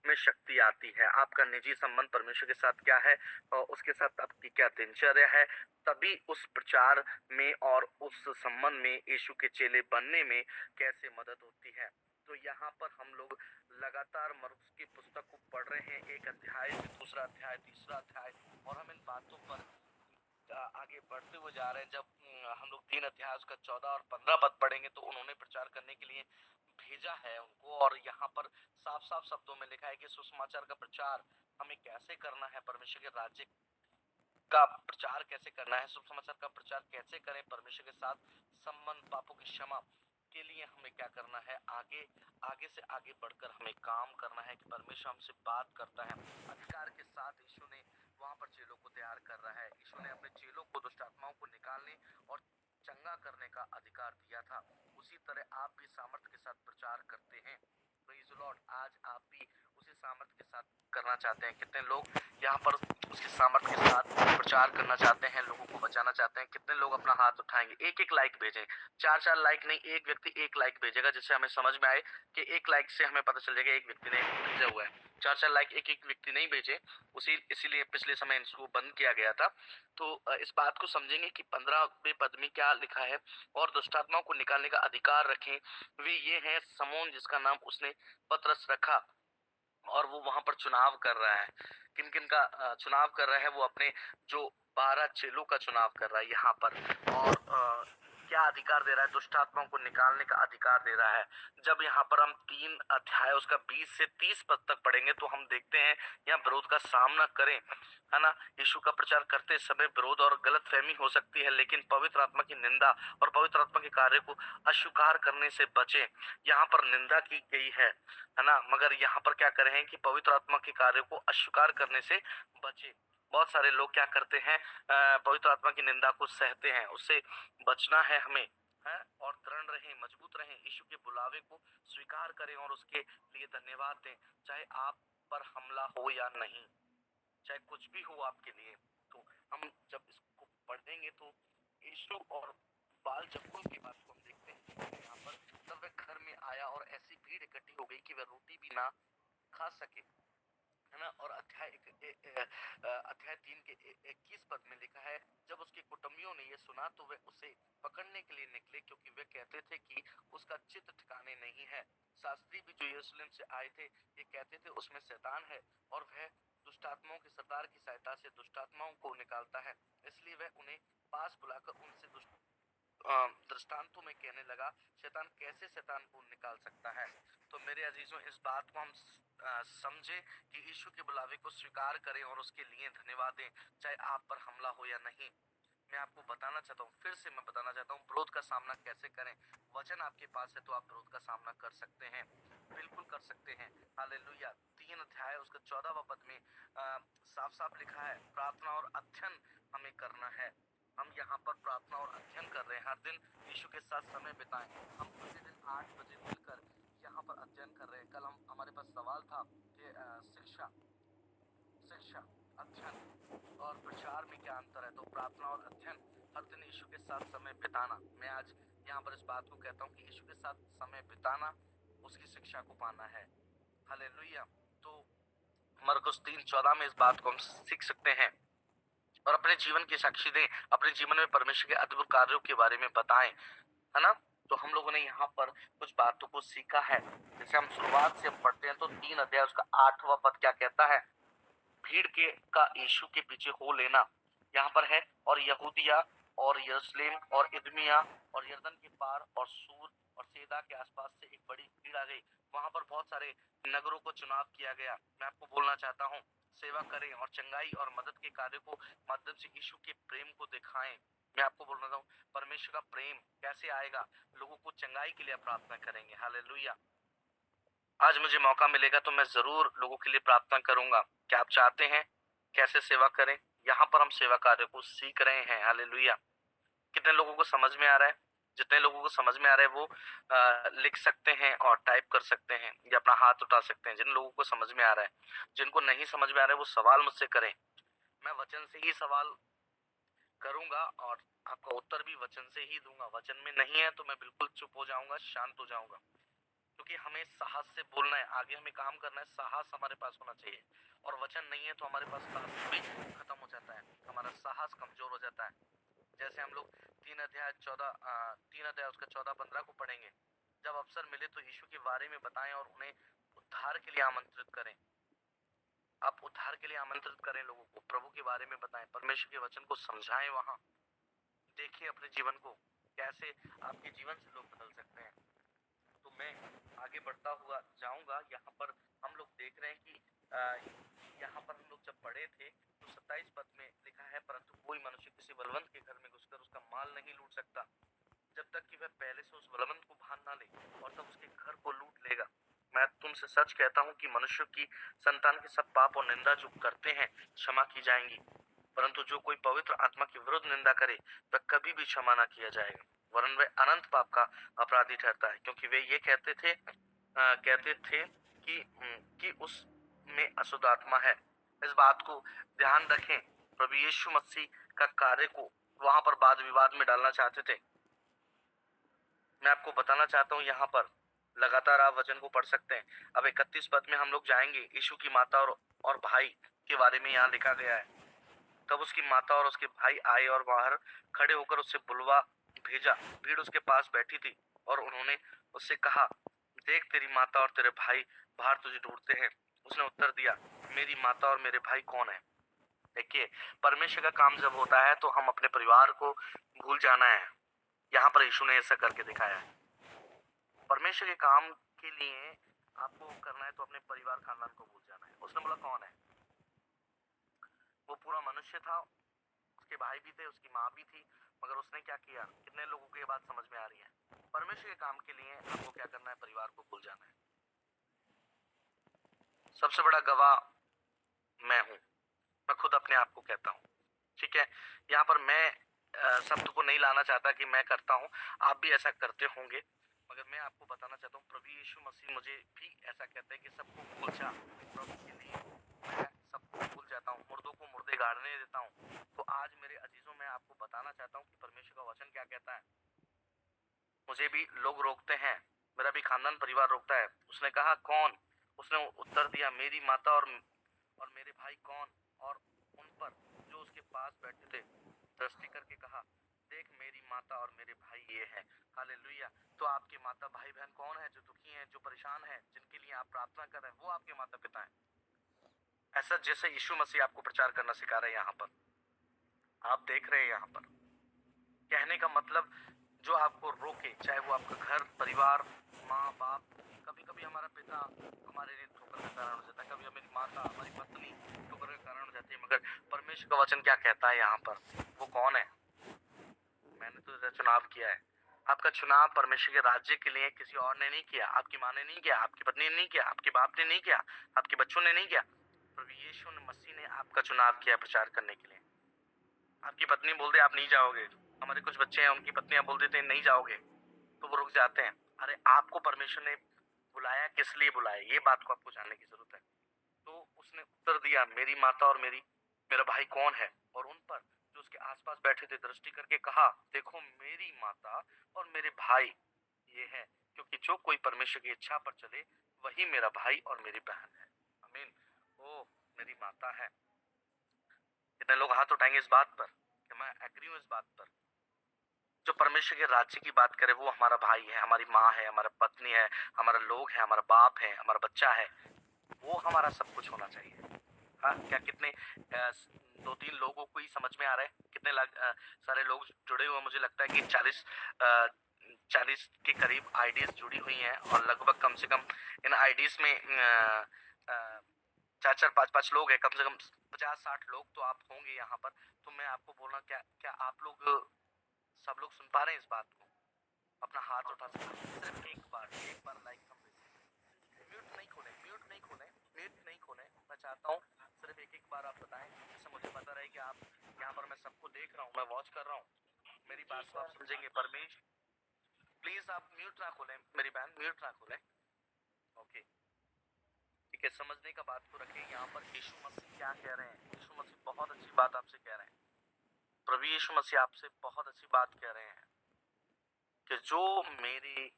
में शक्ति आती है, आपका निजी संबंध परमेश्वर के साथ क्या है और उसके साथ आपकी क्या दिनचर्या है, तभी उस प्रचार में और उस संबंध में यीशु के चेले बनने में कैसे मदद होती है। तो यहाँ पर हम लोग लगातार मरकुस की पुस्तक को पढ़ रहे हैं, एक अध्याय से दूसरा अध्याय, तीसरा अध्याय, और हम इन बातों पर आगे बढ़ते हुए जा रहे हैं। जब हम लोग 3 अध्याय उसका 14 और 15 पद पढ़ेंगे तो उन्होंने प्रचार करने के लिए भेजा है उनको, और यहाँ पर साफ साफ शब्दों में लिखा है कि सुसमाचार का प्रचार हमें कैसे करना है, परमेश्वर के राज्य का प्रचार कैसे करना है, शुभ समाचार का प्रचार कैसे करें, परमेश्वर के साथ संबंध, पापों की क्षमा के लिए हमें क्या करना है, आगे आगे से आगे बढ़कर हमें काम करना है कि परमेश्वर हमसे बात करता है। अधिकार के साथ यीशु ने वहां पर चेलों को तैयार कर रहा है। यीशु ने अपने चेलों को दुष्ट आत्माओं को निकालने और चंगा करने का अधिकार दिया था। उसी तरह आप भी सामर्थ्य के साथ प्रचार करते हैं। Praise the Lord. आज आप भी उसी सामर्थ्य के साथ करना चाहते हैं। कितने लोग यहाँ पर उसके सामर्थ्य के साथ प्रचार करना चाहते हैं, लोगों को बचाना चाहते हैं? कितने लोग अपना हाथ उठाएंगे? एक एक लाइक भेजें, 4-4 लाइक नहीं, एक व्यक्ति एक लाइक भेजेगा, जिससे हमें समझ में आए कि एक लाइक से हमें पता चल जाएगा एक व्यक्ति ने भेजा हुआ है। 4-4 लाइक एक एक व्यक्ति नहीं भेजे, इसीलिए पिछले समय इसको बंद किया गया था। तो इस बात को समझेंगे कि 15वें पद में क्या लिखा है, और दुष्टात्माओं को निकालने का अधिकार रखें वे ये हैं, समौन जिसका नाम उसने पतरस रखा, और वो वहां पर चुनाव कर रहा है। किन किन का चुनाव कर रहा है? वो अपने जो 12 चेलों का चुनाव कर रहा है यहाँ पर। और क्या अधिकार दे रहा है? दुष्ट आत्माओं को निकालने का अधिकार दे रहा है। जब यहाँ पर हम 3 अध्याय उसका 20 से 30 पद तक पढ़ेंगे तो हम देखते हैं यहाँ विरोध का सामना करें, है ना। यीशु का प्रचार करते समय विरोध और गलत फहमी हो सकती है, लेकिन पवित्र आत्मा की निंदा और पवित्र आत्मा के कार्य को अस्वीकार करने से बचें। यहाँ पर निंदा की गई है ना, मगर यहाँ पर क्या करें कि पवित्र आत्मा के कार्य को अस्वीकार करने से बचे। बहुत सारे लोग क्या करते हैं, पवित्र आत्मा की निंदा को सहते हैं, उससे बचना है हमें, है। और दृढ़ रहें, मजबूत रहें, यीशु के बुलावे को स्वीकार करें और उसके लिए धन्यवाद दें, चाहे आप पर हमला हो या नहीं, चाहे कुछ भी हो आपके लिए। तो हम जब इसको पढ़ेंगे तो यीशु और बाल जक्कुल की बात को हम देखते हैं यहाँ पर। तब वह घर में आया और ऐसी भीड़ इकट्ठी हो गई कि वह रोटी भी ना खा सके, है ना। और अध्याय 3 के 21 पद में लिखा है, जब उसके कुटुंबियों ने यह सुना तो वे उसे पकड़ने के लिए निकले, क्योंकि वे कहते थे कि उसका चित्त ठिकाने नहीं है। शास्त्री भी जो यरूशलेम से आए थे ये कहते थे उसमें शैतान है, और वह दुष्टात्माओं के सरदार की सहायता से दुष्टात्माओं को निकालता है। इसलिए वह उन्हें पास बुलाकर उनसे दृष्टांतों में कहने लगा, शैतान कैसे शैतान को निकाल सकता है। तो मेरे अजीजों, इस बात को हम समझे कि यीशु के बुलावे को स्वीकार करें और उसके लिए धन्यवाद दें, चाहे आप पर हमला हो या नहीं। मैं आपको बताना चाहता हूँ, फिर से मैं बताना चाहता हूँ, विरोध का सामना कैसे करें। वचन आपके पास है तो आप विरोध का सामना कर सकते हैं, बिल्कुल कर सकते हैं। हालेलुया। 3 अध्याय उसका 14वां पद में साफ साफ लिखा है, प्रार्थना और अध्ययन हमें करना है। हम यहाँ पर प्रार्थना और अध्ययन कर रहे हैं, हर दिन यीशु के साथ समय बिताएं। हम प्रतिदिन 8 बजे मिलकर यहाँ पर अध्ययन कर रहे हैं। कल हमारे पास सवाल था कि शिक्षा शिक्षा अध्ययन और प्रचार में क्या अंतर है। तो प्रार्थना और अध्ययन, हर दिन यीशु के साथ समय बिताना। मैं आज यहाँ पर इस बात को कहता हूँ कि यीशु के साथ समय बिताना, उसकी शिक्षा को पाना है। हालेलुया। तो मरकुस 3:14 में इस बात को हम सीख सकते हैं, और अपने जीवन की साक्षी दें, अपने जीवन में परमेश्वर के अद्भुत कार्यों के बारे में बताएं, है ना। तो हम लोगों ने यहाँ पर कुछ बातों को सीखा है। जैसे हम शुरुआत से हम पढ़ते हैं तो 3 अध्याय उसका 8वां पद क्या कहता है, भीड़ के का यीशु के पीछे हो लेना यहाँ पर है। और यहूदिया और यरूशलेम और इदमिया और यरदन के पार और सूर और सैदा के आसपास से एक बड़ी भीड़ आ गई। वहां पर बहुत सारे नगरों को चुनाव किया गया। मैं आपको बोलना चाहता हूँ, सेवा करें और चंगाई और मदद के कार्य को माध्यम से यीशु के प्रेम को दिखाएं। मैं आपको बोलना चाहूँ, परमेश्वर का प्रेम कैसे आएगा, लोगों को चंगाई के लिए प्रार्थना करेंगे। हालेलुया। आज मुझे मौका मिलेगा तो मैं जरूर लोगों के लिए प्रार्थना करूंगा। क्या आप चाहते हैं कैसे सेवा करें? यहाँ पर हम सेवा कार्य को सीख रहे हैं। हालेलुया। कितने लोगों को समझ में आ रहा है? जितने लोगों को समझ में आ रहा है वो लिख सकते हैं और टाइप कर सकते हैं या अपना हाथ उठा सकते हैं। जिन लोगों को समझ में आ रहा है, जिनको नहीं समझ में आ रहा है वो सवाल मुझसे करें, मैं वचन से ही सवाल करूंगा और आपका उत्तर भी वचन से ही दूंगा। वचन में नहीं है तो मैं बिल्कुल चुप हो जाऊंगा, शांत हो जाऊंगा। क्योंकि हमें साहस से बोलना है, आगे हमें काम करना है, साहस हमारे पास होना चाहिए। और वचन नहीं है तो हमारे पास साहस भी खत्म हो जाता है, हमारा साहस कमजोर हो जाता है। जैसे हम लोग 3 अध्याय उसका 14-15 को पढ़ेंगे, जब अवसर मिले तो यीशु के बारे में बताएं और उन्हें उद्धार के लिए आमंत्रित करें। आप उद्धार के लिए आमंत्रित करें लोगों को, प्रभु के बारे में बताएं, परमेश्वर के वचन को समझाएं। वहां देखिए अपने जीवन को, कैसे आपके जीवन से लोग बदल सकते हैं। तो मैं आगे बढ़ता हुआ जाऊंगा। यहाँ पर हम लोग देख रहे हैं कि यहाँ पर हम लोग जब पढ़े थे तो 27 पद में लिखा है, परंतु कोई मनुष्य किसी बलवंत के घर में घुसकर उसका माल नहीं लूट सकता, जब तक कि वह पहले से उस बलवंत को भान ना ले, और तब उसके घर को लूट लेगा। मैं तुमसे सच कहता हूँ कि मनुष्य की संतान के सब पाप और निंदा जो करते हैं क्षमा की जाएंगी, परंतु जो कोई पवित्र आत्मा के विरुद्ध निंदा करे वह कभी भी क्षमा न किया जाएगा, वरन वह अनंत पाप का अपराधी ठहरता है। क्योंकि वे ये कहते थे कि उस में अशुद्ध आत्मा है। इस बात को ध्यान रखें, प्रभु यीशु मसीह का कार्य को वहां पर वाद विवाद में डालना चाहते थे। मैं आपको बताना चाहता हूँ, यहाँ पर लगातार आप वचन को पढ़ सकते हैं। अब 31 पद में हम लोग जाएंगे। यीशु की माता और भाई के बारे में यहाँ लिखा गया है, तब उसकी माता और उसके भाई आए और बाहर खड़े होकर उससे बुलवा भेजा। भीड़ उसके पास बैठी थी और उन्होंने उससे कहा, देख तेरी माता और तेरे भाई बाहर तुझे ढूंढते हैं। उसने उत्तर दिया, मेरी माता और मेरे भाई कौन है? देखिए, परमेश्वर का काम जब होता है तो हम अपने परिवार को भूल जाना है। यहाँ पर यीशु ने ऐसा करके दिखाया है। परमेश्वर के काम के लिए आपको करना है तो अपने परिवार खानदान को भूल जाना है। उसने बोला कौन है? वो पूरा मनुष्य था, उसके भाई भी थे, उसकी माँ भी थी, मगर उसने क्या किया? कितने लोगों को ये बात समझ में आ रही है? परमेश्वर के काम के लिए आपको क्या करना है? परिवार को भूल जाना है। सबसे बड़ा गवाह मैं हूँ, मैं खुद अपने आप को कहता हूँ, ठीक है। यहाँ पर मैं शब्द को नहीं लाना चाहता कि मैं करता हूँ, आप भी ऐसा करते होंगे, मगर मैं आपको बताना चाहता हूँ प्रभु यीशु मसीह मुझे भी ऐसा कहता है कि सबको भूल जा। प्रभु के लिए मैं सबको भूल जाता हूँ, मुर्दों को मुर्दे गाड़ने देता हूँ। तो आज मेरे अजीजों, मैं आपको बताना चाहता हूँ कि परमेश्वर का वचन क्या कहता है। मुझे भी लोग रोकते हैं, मेरा भी खानदान परिवार रोकता है। उसने कहा कौन? उसने उत्तर दिया, मेरी माता और मेरे भाई कौन? और उन पर जो उसके पास बैठे थे दृष्टि करके कहा, देख मेरी माता और मेरे भाई ये हैं। हालेलुया। तो आपके माता भाई बहन कौन है? जो दुखी हैं, जो परेशान हैं, जिनके लिए आप प्रार्थना कर रहे हैं, वो आपके माता पिता हैं। ऐसा जैसे यीशु मसीह आपको प्रचार करना सिखा रहे हैं। यहाँ पर आप देख रहे हैं, यहाँ पर कहने का मतलब जो आपको रोके, चाहे वो आपका घर परिवार, माँ बाप, कभी कभी हमारा पिता हमारे लिए ठोकर का कारण हो जाता है, कभी हमारी माता हमारी पत्नी ठोकर का कारण हो जाती है, मगर परमेश्वर का वचन क्या कहता है यहाँ पर? वो कौन है? मैंने तो चुनाव किया है। आपका चुनाव परमेश्वर के राज्य के लिए किसी और ने नहीं किया, आपकी माँ ने नहीं किया, आपकी पत्नी ने नहीं किया, आपके बाप ने नहीं किया, आपके बच्चों ने नहीं किया। प्रभु यीशु मसीह ने आपका चुनाव किया प्रचार करने के लिए। आपकी पत्नी बोल दे आप नहीं जाओगे, हमारे कुछ बच्चे हैं उनकी पत्नियां बोल देते हैं नहीं जाओगे, तो वो रुक जाते हैं। अरे आपको परमेश्वर ने बुलाया, किस लिए बुलाया, ये बात को आपको जानने की जरूरत है। तो उसने उत्तर दिया, मेरी माता और मेरा भाई कौन है? और उन पर जो उसके आसपास बैठे थे दृष्टि करके कहा, देखो मेरी माता और मेरे भाई ये है, क्योंकि जो कोई परमेश्वर की इच्छा पर चले वही मेरा भाई और मेरी बहन है। आमीन। ओ मेरी माता है। कितने लोग हाथ उठाएंगे इस बात पर कि मैं एग्री हूं इस बात पर? जो परमेश्वर के राज्य की बात करे वो हमारा भाई है, हमारी माँ है, हमारा पत्नी है, हमारा लोग है, हमारा बाप है, हमारा बच्चा है, वो हमारा सब कुछ होना चाहिए। हाँ, क्या कितने 2-3 लोगों को ही समझ में आ रहा है? कितने सारे लोग जुड़े हुए? मुझे लगता है कि 40 के करीब आईडीज जुड़ी हुई हैं, और लगभग कम से कम इन आईडीज में 4-4 5-5 लोग हैं, कम से कम 50-60 लोग तो आप होंगे यहाँ पर। तो मैं आपको बोलना, क्या आप लोग सब लोग सुन पा रहे हैं इस बात को? अपना हाथ उठा सकते हैं सिर्फ एक बार लाइक हम म्यूट नहीं खोलें, म्यूट नहीं खोलें। मैं चाहता हूँ सिर्फ एक बार आप बताएं, जिससे मुझे पता रहे कि आप यहाँ पर, मैं सबको देख रहा हूँ, मैं वॉच कर रहा हूँ, मेरी बात को आप समझेंगे। परमेश प्लीज आप म्यूट ना खोलें, मेरी बहन म्यूट ना खोलें। ओके, ठीक है, समझने का बात को रखें। यहाँ पर यीशु मसीह क्या कह रहे हैं? यीशु मसीह बहुत अच्छी बात आपसे कह रहे हैं। प्रभु यीशु मसीह आपसे बहुत अच्छी बात कह रहे हैं कि जो मेरे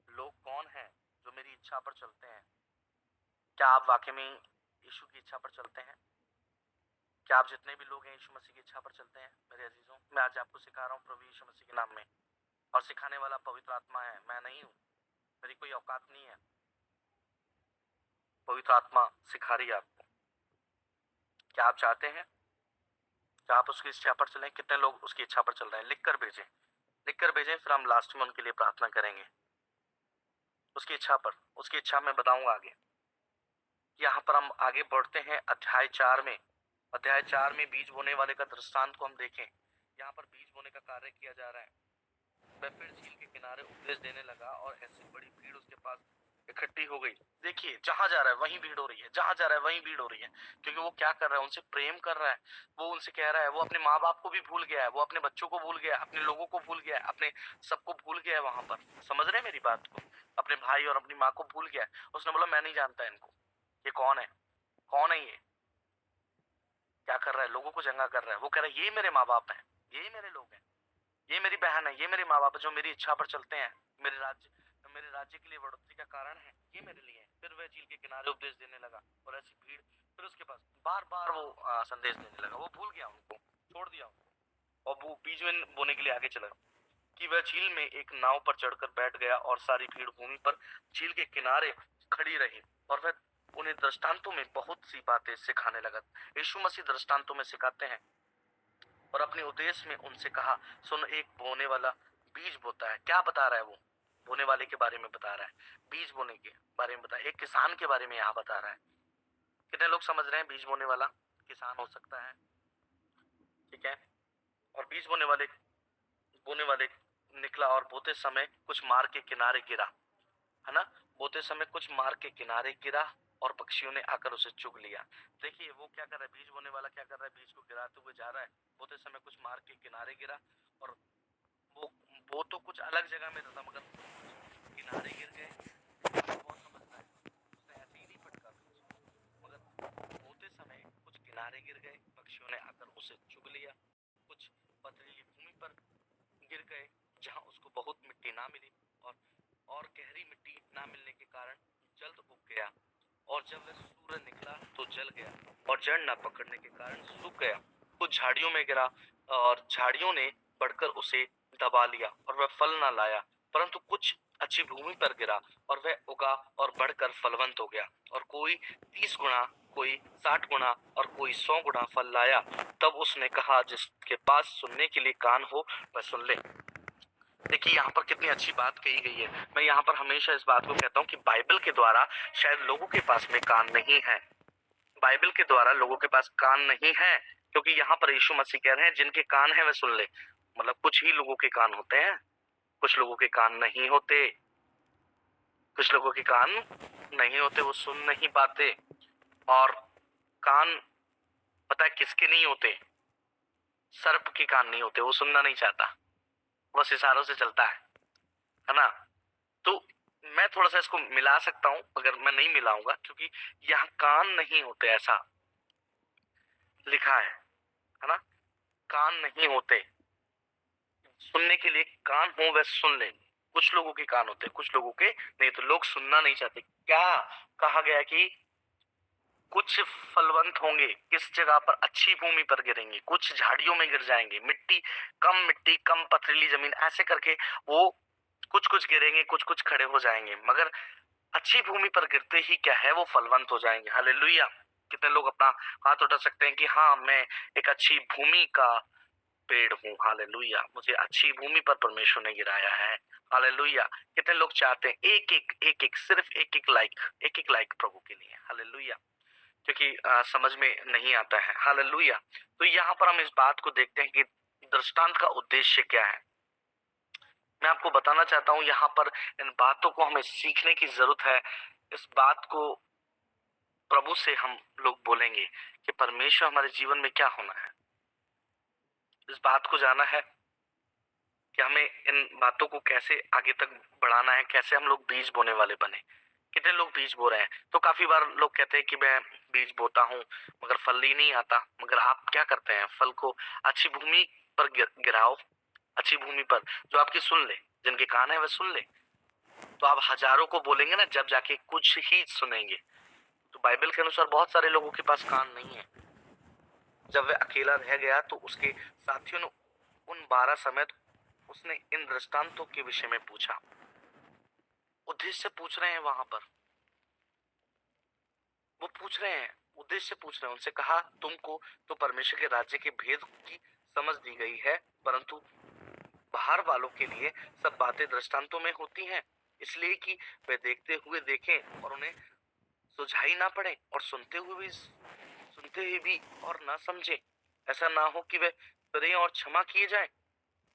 लोग कौन है, जो मेरी इच्छा पर चलते हैं, क्या आप वाकई में यीशु की इच्छा पर चलते हैं? क्या आप जितने भी लोग हैं यीशु मसीह की इच्छा पर चलते हैं? मेरे अजीजों, मैं आज आपको सिखा रहा हूँ प्रभु यीशु मसीह के नाम में, और सिखाने वाला पवित्र आत्मा है, मैं नहीं हूँ, मेरी कोई औकात नहीं है। पवित्र आत्मा सिखा रही है आपको। क्या आप चाहते हैं कि आप उसकी इच्छा पर चलें? कितने लोग उसकी इच्छा पर चल रहे हैं? लिख कर भेजें, लिख कर भेजें, फिर हम लास्ट में उनके लिए प्रार्थना करेंगे। उसकी इच्छा पर, उसकी इच्छा मैं बताऊंगा आगे। यहाँ पर हम आगे बढ़ते हैं अध्याय 4 में। अध्याय 4 में बीज बोने वाले का दृष्टांत को हम देखें। यहाँ पर बीज बोने का कार्य किया जा रहा है। वह फिर झील के किनारे उपदेश देने लगा और ऐसी बड़ी भीड़ उसके पास इकट्ठी हो गई। देखिए, जहां जा रहा है वहीं भीड़ हो रही है, जहां जा रहा है वहीं भीड़ हो रही है, क्योंकि वो क्या कर रहा है? उनसे प्रेम कर रहा है। वो उनसे कह रहा है, वो अपने माँ बाप को भी भूल गया है, वो अपने बच्चों को भूल गया है, अपने लोगों को भूल गया है, अपने सबको भूल गया है। वहां पर समझ रहे हैं मेरी बात को? अपने भाई और अपनी माँ को भूल गया है। उसने बोला, मैं नहीं जानता इनको, ये कौन है, कौन है ये, क्या कर रहा है? लोगों को जंगा कर रहा है। वो कह रहा है, ये मेरे माँ बाप हैं, यही मेरे लोग हैं, ये मेरी बहन है, ये मेरे माँ बाप है, जो मेरी इच्छा पर चलते हैं, मेरे राज्य के लिए बढ़ोतरी का कारण है, ये मेरे लिए है। फिर वह झील के किनारे उपदेश देने लगा और ऐसी भीड़ फिर उसके पास बार बार वो संदेश देने लगा। वो भूल गया उनको, छोड़ दिया उनको, और वो बीज में बोने के लिए आगे चला कि वह झील में एक नाव पर चढ़कर बैठ गया और सारी भीड़ भूमि पर झील के किनारे खड़ी रही, और वह उन्हें दृष्टांतों में बहुत सी बातें सिखाने लगा। यीशु मसीह दृष्टांतों में सिखाते हैं, और अपने उद्देश्य में उनसे कहा, सुन, एक बोने वाला बीज बोता है। क्या बता रहा है वो? बोने वाले के बारे में बता रहा है, बीज बोने के बारे में बता, एक किसान के बारे में यहाँ बता रहा है। कितने लोग समझ रहे हैं? बीज बोने वाला किसान हो सकता है, ठीक है। और बीज बोने वाले निकला और बोते समय कुछ मार्ग के किनारे गिरा, है ना। बोते समय कुछ मार्ग के किनारे गिरा और पक्षियों ने आकर उसे चुग लिया। देखिए वो क्या कर रहा है? बीज बोने वाला क्या कर रहा है? बीज को गिराते हुए जा रहा है। बोते समय कुछ मार्ग के किनारे गिरा, और वो तो कुछ अलग जगह में था, मगर किनारे गिर गए। बहुत समझता है, उसने ऐसे ही नहीं पटका बीज, मगर बोते समय कुछ किनारे गिर गए, पक्षियों ने आकर उसे चुग लिया। कुछ पथरीली भूमि पर गिर गए, जहां उसको बहुत मिट्टी ना मिली, और गहरी मिट्टी ना मिलने के कारण जल्द उग गया, और जब वह सूरज निकला तो जल गया, और जड़ न पकड़ने के कारण सूख गया। कुछ झाड़ियों में गिरा, और झाड़ियों ने बढ़कर उसे दबा लिया, और वह फल न लाया। परंतु कुछ अच्छी भूमि पर गिरा, और वह उगा और बढ़कर फलवंत हो गया, और कोई 30 गुना, कोई 60 गुना, और कोई 100 गुना फल लाया। तब उसने कहा, जिसके पास सुनने के लिए कान हो वह सुन ले। देखिए यहाँ पर कितनी अच्छी बात कही गई है। मैं यहाँ पर हमेशा इस बात को कहता हूँ कि बाइबल के द्वारा शायद लोगों के पास में कान नहीं है, बाइबल के द्वारा लोगों के पास कान नहीं है, क्योंकि यहाँ पर यीशु मसीह कह रहे हैं, जिनके कान है वह सुन ले। मतलब कुछ ही लोगों के कान होते हैं, कुछ लोगों के कान नहीं होते, कुछ लोगों के कान नहीं होते, वो सुन नहीं पाते। और कान पता है किसके नहीं होते? सर्प के कान नहीं होते, वो सुनना नहीं चाहता, बस इशारों से चलता है ना। तो मैं थोड़ा सा इसको मिला सकता हूँ, मगर मैं नहीं मिलाऊंगा, क्योंकि यहाँ कान नहीं होते ऐसा लिखा है ना। कान नहीं होते, सुनने के लिए कान हो वह सुन ले। कुछ लोगों के कान होते, कुछ लोगों के नहीं। तो लोग सुनना नहीं चाहते। क्या कहा गया कि कुछ फलवंत होंगे, किस जगह पर? अच्छी भूमि पर गिरेंगे, कुछ झाड़ियों में गिर जाएंगे, मिट्टी कम पथरीली जमीन, ऐसे करके वो कुछ कुछ गिरेंगे, कुछ कुछ खड़े हो जाएंगे, मगर अच्छी भूमि पर गिरते ही क्या है? वो फलवंत हो जाएंगे। हालेलुया। कितने लोग अपना हाथ उठा सकते हैं कि हाँ, मैं एक अच्छी भूमि का पेड़ हूँ? हालेलुया। मुझे अच्छी भूमि पर परमेश्वर ने गिराया है। हालेलुया। कितने लोग चाहते हैं सिर्फ एक एक लाइक प्रभु के लिए? हालेलुया। क्योंकि समझ में नहीं आता है। हालेलुया। तो यहाँ पर हम इस बात को देखते हैं कि दृष्टांत का उद्देश्य क्या है। मैं आपको बताना चाहता हूँ, यहाँ पर इन बातों को हमें सीखने की जरूरत है। इस बात को प्रभु से हम लोग बोलेंगे कि परमेश्वर हमारे जीवन में क्या होना है। इस बात को जाना है कि हमें इन बातों को कैसे आगे तक बढ़ाना है, कैसे हम लोग बीज बोने वाले बने। कितने लोग बीज बो रहे हैं? तो काफी बार लोग कहते हैं कि मैं बीज बोता हूँ मगर फल ही नहीं आता। मगर आप क्या करते हैं? फल को अच्छी भूमि पर गिराओ, अच्छी भूमि पर जो आपकी सुन ले, जिनके कान है वह सुन ले। तो आप हजारों को बोलेंगे ना, जब जाके कुछ ही सुनेंगे। तो बाइबल के अनुसार बहुत सारे लोगों के पास कान नहीं है। जब वह अकेला रह गया तो उसके साथियों ने उन 12 समेत उसने इन दृष्टांतों के विषय में पूछा। उद्देश्य पूछ रहे हैं वहां पर, वो पूछ रहे हैं, उद्देश्य पूछ रहे हैं। उनसे कहा, तुमको तो परमेश्वर के राज्य के भेद की समझ दी गई है, परंतु बाहर वालों के लिए सब बातें दृष्टांतों में होती हैं, इसलिए कि वे देखते हुए देखें और उन्हें सुझाई ना पड़े, और सुनते हुए भी और ना समझे, ऐसा ना हो कि वे फिरें और क्षमा किए जाएं।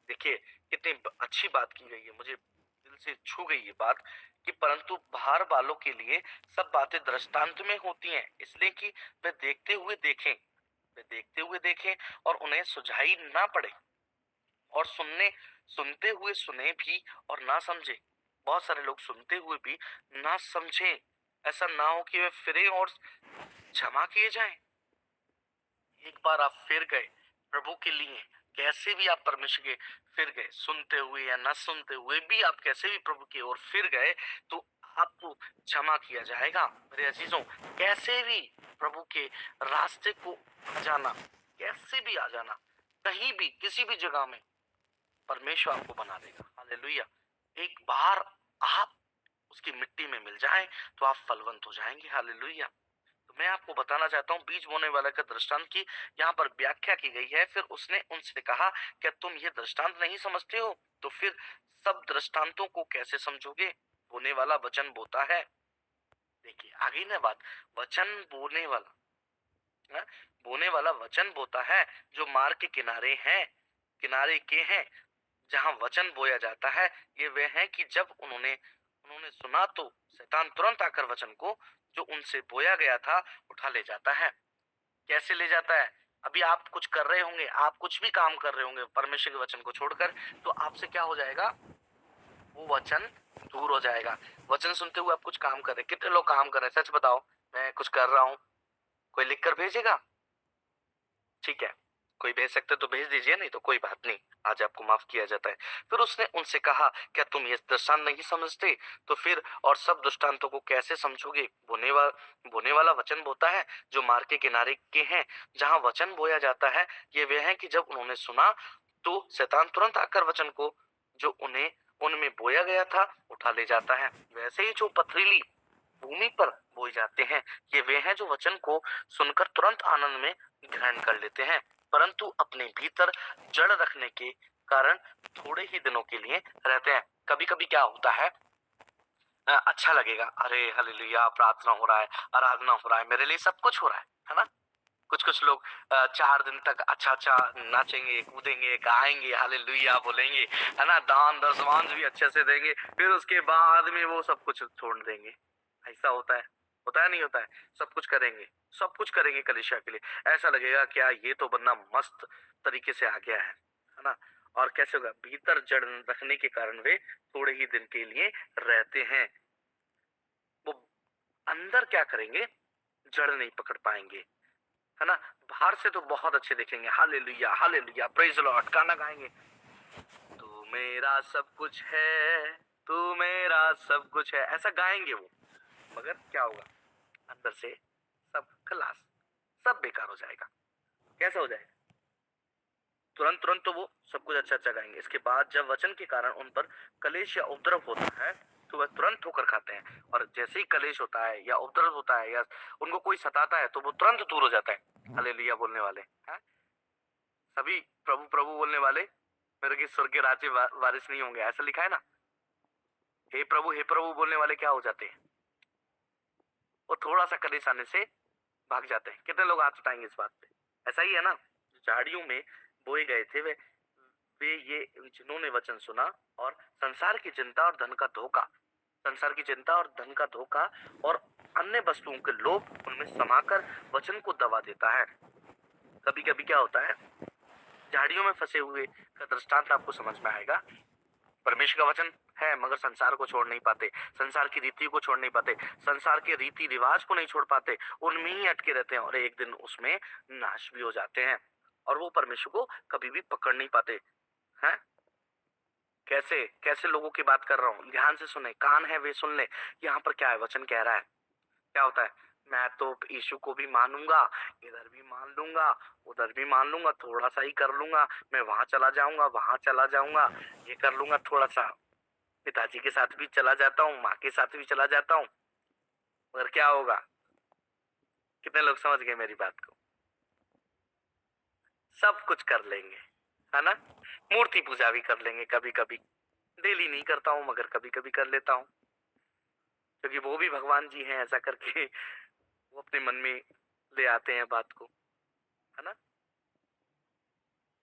देखिए कितनी अच्छी बात की गई है, मुझे दिल से छू गई ये बात कि परंतु बाहर वालों के लिए सब बातें दृष्टांत में होती हैं, इसलिए कि वे देखते हुए देखें और उन्हें सुझाई ना पड़े, और सुनते हुए सुने भी और ना समझे। बहुत सारे लोग सुनते हुए भी ना समझें, ऐसा ना हो कि वे फिरे और क्षमा किए जाएं। एक बार आप फिर गए प्रभु के लिए, कैसे भी आप परमेश्वर के फिर गए, सुनते हुए या ना सुनते हुए भी आप कैसे भी प्रभु की ओर फिर गए, तो आपको क्षमा किया जाएगा। मेरे अजीजों, कैसे भी प्रभु के रास्ते को आ जाना, कैसे भी आ जाना, कहीं भी किसी भी जगह में परमेश्वर आपको बना देगा। हालेलुया। एक बार आप उसकी मिट्टी में मिल जाएं तो आप फलवंत हो जाएंगे। हालेलुया। तो मैं आपको बताना चाहता हूँ बीज बोने वाले का दृष्टांत की यहाँ पर व्याख्या की गई है। फिर उसने उनसे कहा, क्या तुम ये दृष्टांत नहीं समझते हो? तो फिर सब दृष्टांतों को कैसे समझोगे? बोने वाला वचन बोता है। देखिए आगे ना बात, वचन बोने वाला, हाँ? बोने वाला वचन बोता है जो मार्ग के किनारे के हैं, जहां वचन बोया जाता है। ये वे हैं कि जब उन्होंने उन्होंने सुना तो शैतान तुरंत आकर वचन को जो उनसे बोया गया था उठा ले जाता है। कैसे ले जाता है? अभी आप कुछ कर रहे होंगे, आप कुछ भी काम कर रहे होंगे परमेश्वर के वचन को छोड़कर, तो आपसे क्या हो जाएगा? वो वचन दूर हो जाएगा। वचन सुनते हुए आप कुछ काम कर रहे हैं। कितने लोग काम कर रहे हैं? सच बताओ। मैं कुछ कर रहा हूँ, कोई लिख कर भेजेगा? ठीक है, कोई भेज सकते तो भेज दीजिए, नहीं तो कोई बात नहीं, आज आपको माफ किया जाता है। फिर उसने उनसे कहा, क्या तुम ये दृष्टांत नहीं समझते? तो फिर और सब दृष्टांतों को कैसे समझोगे? बोने वाला वचन बोता है जो मार्ग के किनारे के हैं, जहां वचन बोया जाता है। ये वे हैं कि जब उन्होंने सुना तो शैतान तुरंत आकर वचन को जो उन्हें उनमें बोया गया था उठा ले जाता है। वैसे ही जो पथरीली भूमि पर बोए जाते हैं, ये वे हैं जो वचन को सुनकर तुरंत आनंद में ग्रहण कर लेते हैं, परंतु अपने भीतर जड़ रखने के कारण थोड़े ही दिनों के लिए रहते हैं। कभी कभी क्या होता है, अच्छा लगेगा, अरे हालेलुया, प्रार्थना हो रहा है, आराधना हो रहा है, मेरे लिए सब कुछ हो रहा है ना। कुछ कुछ लोग 4 दिन तक अच्छा अच्छा नाचेंगे, कूदेंगे, गाएंगे, हालेलुया बोलेंगे, है ना, दान दशमांश भी अच्छे से देंगे, फिर उसके बाद में वो सब कुछ छोड़ देंगे। ऐसा होता है नहीं होता है? सब कुछ करेंगे कलीसिया के लिए। ऐसा लगेगा क्या ये तो बंदा मस्त तरीके से आ गया है ना। और कैसे होगा? भीतर जड़ रखने के कारण वे थोड़े ही दिन के लिए रहते हैं। वो अंदर क्या करेंगे? जड़ नहीं पकड़ पाएंगे, है ना। बाहर से तो बहुत अच्छे दिखेंगे, हालेलुया हालेलुया, प्रेज लॉर्ड, गाना गाएंगे, तू मेरा सब कुछ है, तू मेरा सब कुछ है, ऐसा गाएंगे वो। मगर क्या होगा? अंदर से सब खलास, सब बेकार हो जाएगा। कैसा हो जाएगा? तुरंत तुरंत तो वो सब कुछ अच्छा अच्छा गाएंगे, इसके बाद जब वचन के कारण उन पर कलेश या उपद्रव होता है तो वह तुरंत ठोकर खाते हैं। और जैसे ही कलेश होता है या उपद्रव होता है या उनको कोई सताता है तो वो तुरंत दूर हो जाता है। हालेलुया बोलने वाले हैं, सभी प्रभु प्रभु बोलने वाले मेरे के स्वर्ग के राज्य वारिस नहीं होंगे, ऐसा लिखा है ना। हे प्रभु बोलने वाले क्या हो जाते हैं? वो थोड़ा सा कलेश आने से भाग जाते हैं। कितने लोग हाथ उठाएंगे इस बात पे? ऐसा ही है ना। झाड़ियों में बोए गए थे वे ये जिन्होंने वचन सुना और संसार की चिंता और धन का धोखा और अन्य वस्तुओं के लोभ उनमें समाकर वचन को दबा देता है। कभी कभी क्या होता है, झाड़ियों में फंसे हुए का दृष्टांत आपको समझ में आएगा। परमेश्वर का वचन है मगर संसार को छोड़ नहीं पाते, संसार की रीति को छोड़ नहीं पाते, संसार के रीति रिवाज को नहीं छोड़ पाते, उनमें ही अटके रहते हैं और एक दिन उसमें नाश भी हो जाते हैं और वो परमेश्वर को कभी भी पकड़ नहीं पाते हैं। कैसे कैसे लोगों की बात कर रहा हूँ, ध्यान से सुने, कान है वे सुन ले। यहाँ पर क्या है, वचन कह रहा है, क्या होता है, मैं तो यीशु को भी मानूंगा, इधर भी मान लूंगा, उधर भी मान लूंगा, थोड़ा सा ही कर लूंगा, मैं वहां चला जाऊंगा, वहां चला जाऊंगा, ये कर लूंगा, थोड़ा सा पिताजी के साथ भी चला जाता हूँ, माँ के साथ भी चला जाता हूँ, मगर क्या होगा? कितने लोग समझ गए मेरी बात को? सब कुछ कर लेंगे, है ना। मूर्ति पूजा भी कर लेंगे कभी कभी, डेली नहीं करता हूँ मगर कभी कभी कर लेता हूँ, क्योंकि वो भी भगवान जी हैं, ऐसा करके वो अपने मन में ले आते हैं बात को, है ना।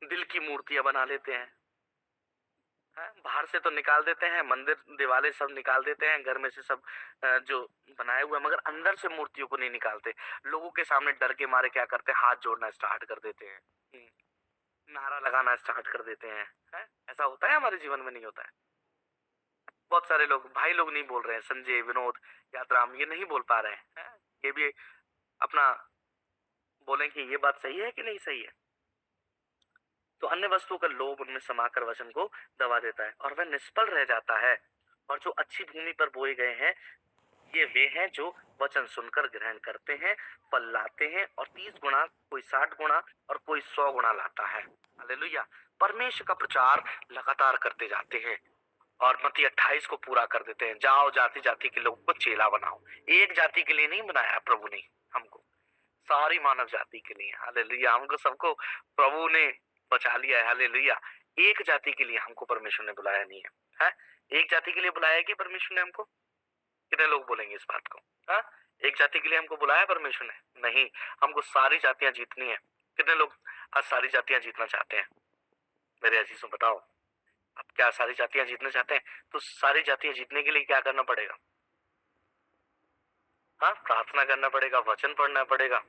दिल की मूर्तियां बना लेते हैं, बाहर से तो निकाल देते हैं, मंदिर दिवाले सब निकाल देते हैं, घर में से सब जो बनाए हुए, मगर अंदर से मूर्तियों को नहीं निकालते। लोगों के सामने डर के मारे क्या करते हैं, हाथ जोड़ना स्टार्ट कर देते हैं, नारा लगाना स्टार्ट कर देते हैं। ऐसा होता है हमारे जीवन में, नहीं होता है? बहुत सारे लोग, भाई लोग नहीं बोल रहे हैं, संजय, विनोद, यात्राम, ये नहीं बोल पा रहे हैं। ये भी अपना बोलें कि ये बात सही है कि नहीं सही है। तो अन्य वस्तुओं का लोभ उनमें समाकर वचन को दबा देता है और वह निष्फल रह जाता है। और जो अच्छी भूमि पर बोए गए हैं, ये वे हैं जो वचन सुनकर ग्रहण करते हैं, फल लाते हैं, और 30 गुना, कोई 60 गुना, और कोई 100 गुना लाता है। हालेलुया। परमेश्वर का प्रचार लगातार करते जाते हैं और मत्ती 28 को पूरा कर देते हैं, जाओ जाति जाति के लोगों को चेला बनाओ। एक जाति के लिए नहीं बनाया प्रभु ने हमको, सारी मानव जाति के लिए। हालेलुया। हमको सबको प्रभु ने बचा लिया है। हालेलुया। एक जाति के लिए हमको परमेश्वर ने बुलाया नहीं है, एक जाति के लिए बुलाया है कि परमेश्वर ने हमको? कितने लोग बोलेंगे इस बात को? हाँ, एक जाति के लिए हमको बुलाया परमेश्वर ने? नहीं, हमको सारी जातियां जीतनी है। कितने लोग आज सारी जातियां जीतना चाहते हैं? मेरे अजीजों बताओ, आप क्या सारी जातियां जीतना चाहते हैं? तो सारी जातियां जीतने के लिए क्या करना पड़ेगा? हाँ, प्रार्थना करना पड़ेगा, वचन पढ़ना पड़ेगा।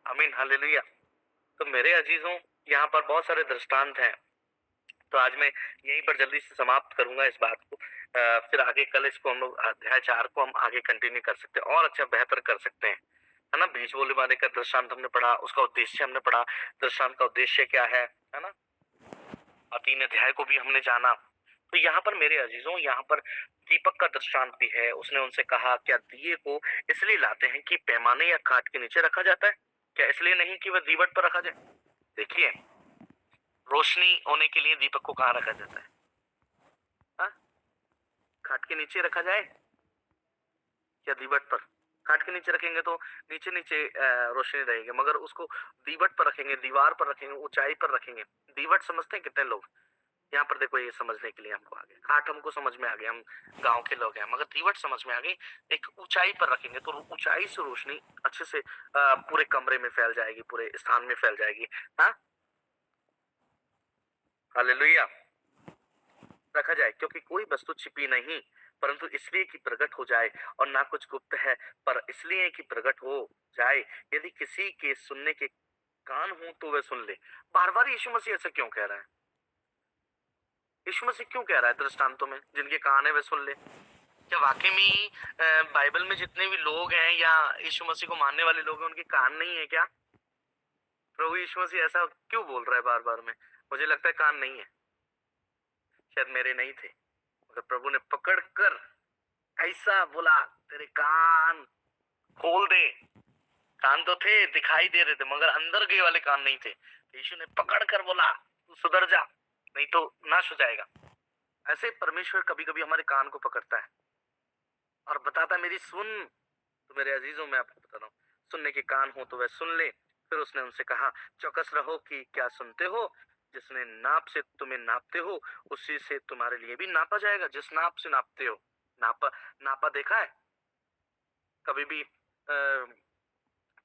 आमीन, हालेलुया। तो मेरे अजीजों, यहाँ पर बहुत सारे दृष्टांत हैं, तो आज मैं यहीं पर जल्दी से समाप्त करूंगा इस बात को। फिर आगे कल इसको हम लोग अध्याय 4 को हम आगे कंटिन्यू कर सकते हैं और अच्छा बेहतर कर सकते हैं, है ना। बीज बोले वाले का दृष्टांत हमने पढ़ा, उसका उद्देश्य हमने पढ़ा, दृष्टांत का उद्देश्य क्या है ना। और 3 अध्याय को भी हमने जाना। तो यहाँ पर मेरे अजीजों, यहाँ पर दीपक का दृष्टांत भी है। उसने उनसे कहा, क्या दिए को इसलिए लाते हैं कि पैमाने या खाट के नीचे रखा जाता है? क्या इसलिए नहीं कि वह दीवट पर रखा जाए? देखिए, रोशनी होने के लिए दीपक को कहाँ रखा जाता है? हाँ? खाट के नीचे रखा जाए या दीवट पर? खाट के नीचे रखेंगे तो नीचे नीचे रोशनी रहेगी, मगर उसको दीवट पर रखेंगे, दीवार पर रखेंगे, ऊंचाई पर रखेंगे। दीवट समझते हैं कितने लोग? यहाँ पर देखो, ये समझने के लिए हमको आ गया, खाट हमको समझ में आ गया, हम गांव के लोग हैं, मगर दीवट समझ में आ गई। एक ऊंचाई पर रखेंगे तो ऊंचाई से रोशनी अच्छे से पूरे कमरे में फैल जाएगी, पूरे स्थान में फैल जाएगी। हाँ, हालेलुया। रखा जाए, क्योंकि कोई वस्तु छिपी नहीं, परंतु इसलिए कि प्रकट हो जाए, और ना कुछ गुप्त है, पर इसलिए कि प्रकट हो जाए। यदि किसी के सुनने के कान हो तो वह सुन ले। बार बार यीशु मसीह ऐसा क्यों कह रहा है? यीशु मसीह क्यों कह रहा है दृष्टांतों में, जिनके कान है वे सुन ले? क्या वाकई में ही बाइबल में जितने भी लोग हैं या यीशु मसीह को मानने वाले लोग हैं, उनके कान नहीं है क्या? प्रभु यीशु मसीह ऐसा क्यों बोल रहा है बार बार में? मुझे लगता है कान नहीं है, शायद मेरे नहीं थे, मगर प्रभु ने पकड़ कर ऐसा बोला, तेरे कान खोल दे। कान तो थे, दिखाई दे रहे थे, मगर अंदर के वाले कान नहीं थे। यीशु ने पकड़ कर बोला, तू सुधर जा, नहीं तो नाश हो जाएगा। ऐसे परमेश्वर कभी कभी हमारे कान को पकड़ता है और बताता है, मेरी सुन। तो मेरे अजीजों, मैं आपको बता रहा हूँ, सुनने के कान हो तो वह सुन ले। फिर उसने उनसे कहा, चौकस रहो कि क्या सुनते हो। जिसने नाप से तुम्हें नापते हो, उसी से तुम्हारे लिए भी नापा जाएगा। जिस नाप से नापते हो, नापा नापा देखा है कभी भी?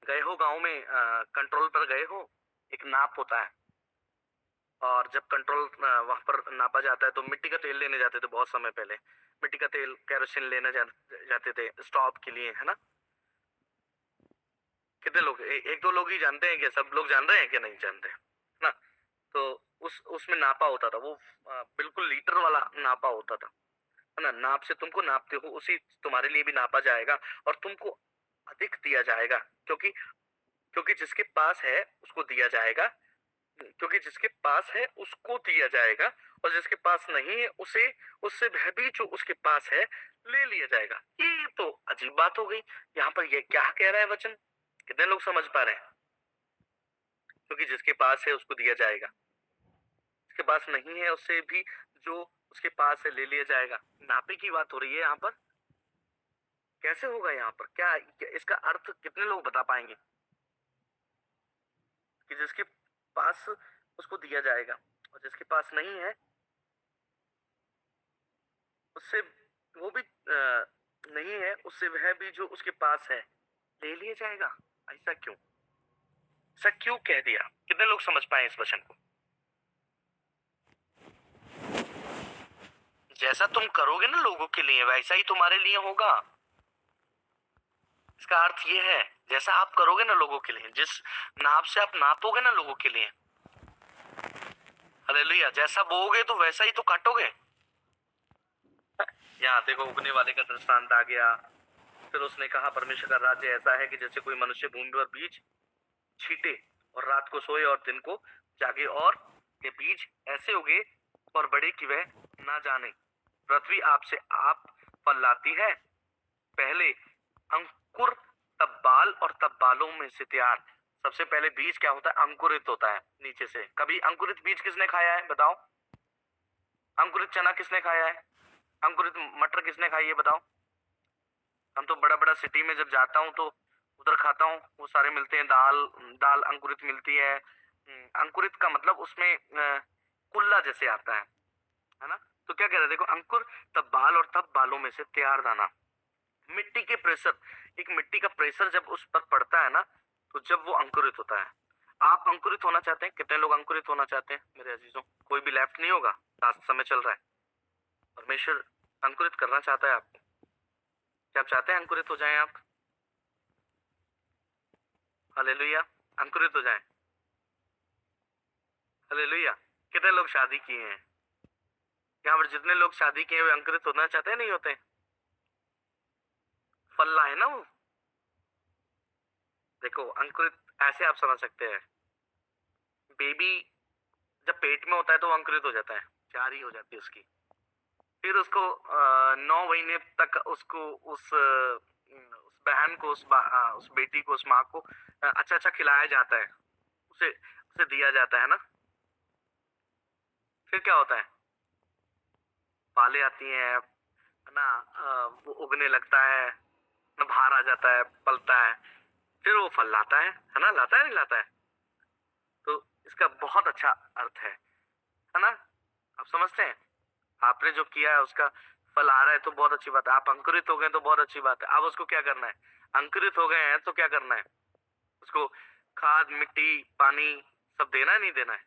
गए हो गांव में, कंट्रोल पर गए हो, एक नाप होता है, और जब कंट्रोल वहां पर नापा जाता है तो मिट्टी का तेल लेने जाते थे बहुत समय पहले। मिट्टी का तेल, केरोसिन लेने जाते थे स्टॉव के लिए, है ना। कितने लोग, एक दो लोग ही जानते हैं, क्या सब लोग जान रहे हैं क्या? नहीं जानते, है ना। तो उसमें नापा होता था, वो बिल्कुल लीटर वाला नापा होता था, है ना। नाप से तुमको नापते हो, उसी तुम्हारे लिए भी नापा जाएगा और तुमको अधिक दिया जाएगा, क्योंकि क्योंकि जिसके पास है उसको दिया जाएगा, क्योंकि जिसके पास है उसको दिया जाएगा, और जिसके पास नहीं है उसे उससे वह भी जो उसके पास है ले लिया जाएगा। ये तो अजीब बात हो गई। यहाँ पर ये क्या कह रहा है वचन? कितने लोग समझ पा रहे हैं? क्योंकि जिसके पास है उसको दिया जाएगा, जिसके पास नहीं है उससे भी जो उसके पास है ले लिया जाएगा। नापे की बात हो रही है यहाँ पर। कैसे होगा यहाँ पर? क्या इसका अर्थ कितने लोग बता पाएंगे कि जिसके पास उसको दिया जाएगा और जिसके पास नहीं है उससे वो भी नहीं है उससे वह भी जो उसके पास है ले लिया जाएगा। ऐसा क्यों? ऐसा क्यों कह दिया? कितने लोग समझ पाए इस वचन को? जैसा तुम करोगे ना लोगों के लिए वैसा ही तुम्हारे लिए होगा। इसका अर्थ ये है, जैसा आप करोगे ना लोगों के लिए, जिस नाप से आप नापोगे ना लोगों के लिए, हालेलुया, जैसा बोओगे तो वैसा ही तो काटोगे। यहाँ देखो, उगने वाले का दृष्टांत आ गया। फिर उसने कहा परमेश्वर का राज्य ऐसा है कि जैसे कोई मनुष्य भूमि पर बीज छीटे और रात को सोए और दिन को जागे, और ये बीज ऐसे उगे और बड़े कि वह ना जाने। पृथ्वी आपसे आप फल लाती है, पहले अंकुर, तब बाल, और तब बालों में से तैयार। सबसे पहले बीज क्या होता है? अंकुरित होता है नीचे से। कभी अंकुरित बीज किसने खाया है बताओ? अंकुरित चना किसने खाया है? अंकुरित मटर किसने खाई है बताओ? हम तो बड़ा बड़ा सिटी में जब जाता हूँ तो उधर खाता हूँ, वो सारे मिलते हैं, दाल दाल अंकुरित मिलती है। अंकुरित का मतलब उसमें कुल्ला जैसे आता है ना? तो क्या कह रहे हैं देखो, अंकुर, तब बाल, और तब बालों में से तैयार दाना। मिट्टी के प्रेशर, एक मिट्टी का प्रेशर जब उस पर पड़ता है ना, तो जब वो अंकुरित होता है। आप अंकुरित होना चाहते हैं? कितने लोग अंकुरित होना चाहते हैं मेरे अजीजों? कोई भी लेफ्ट नहीं होगा, लास्ट समय चल रहा है। परमेश्वर अंकुरित करना चाहता है आपको। क्या आप चाहते हैं अंकुरित हो जाएं आप? हालेलुया, अंकुरित हो जाएं। हालेलुया। कितने लोग शादी किए हैं यहाँ पर? जितने लोग शादी किए वे अंकुरित होना चाहते हैं? नहीं होते? फल लाए ना वो। देखो, अंकुरित ऐसे आप समझ सकते हैं, बेबी जब पेट में होता है तो वो अंकुरित हो जाता है, चार ही हो जाती है उसकी। फिर उसको 9 महीने तक उसको उस बहन को, उस बेटी को, उस माँ को अच्छा अच्छा खिलाया जाता है, उसे उसे दिया जाता है ना। फिर क्या होता है? पाले आती हैं है ना, वो उगने लगता है ना, बाहर आ जाता है, पलता है, फिर वो फल लाता है ना? लाता है नहीं लाता है? तो इसका बहुत अच्छा अर्थ है ना? आप समझते हैं? आपने जो किया है उसका फल आ रहा है तो बहुत अच्छी बात है। आप अंकुरित हो गए तो बहुत अच्छी बात है। अब उसको क्या करना है? अंकुरित हो गए हैं तो क्या करना है? उसको खाद, मिट्टी, पानी सब देना है, नहीं देना है?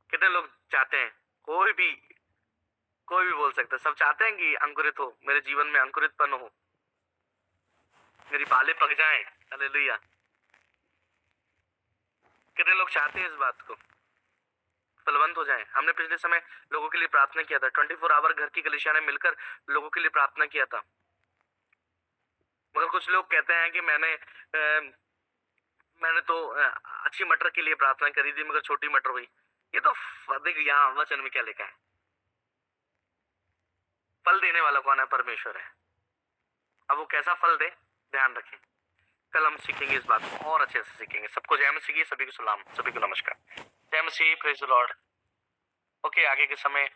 कितने लोग चाहते हैं? कोई भी बोल सकता है। सब चाहते हैं कि अंकुरित हो, मेरे जीवन में अंकुरितपन हो, मेरी बालें पक जाएं। हालेलुया। कितने लोग चाहते हैं इस बात को? फलवंत हो जाएं। हमने पिछले समय लोगों के लिए प्रार्थना किया था, 24 आवर घर की कलीसिया ने मिलकर लोगों के लिए प्रार्थना किया था। मगर कुछ लोग कहते हैं कि मैंने तो अच्छी मटर के लिए प्रार्थना करी थी मगर छोटी मटर हुई। ये तो देख, यहाँ वचन में क्या लिखा है? फल देने वाला कौन है? परमेश्वर है। अब वो कैसा फल दे, ध्यान रखें। कल हम सीखेंगे इस बात को, और अच्छे से सीखेंगे। सबको जय मसीह की, सभी को सलाम, सभी को नमस्कार। जय मसीह, प्रेज द लॉर्ड। ओके, आगे के समय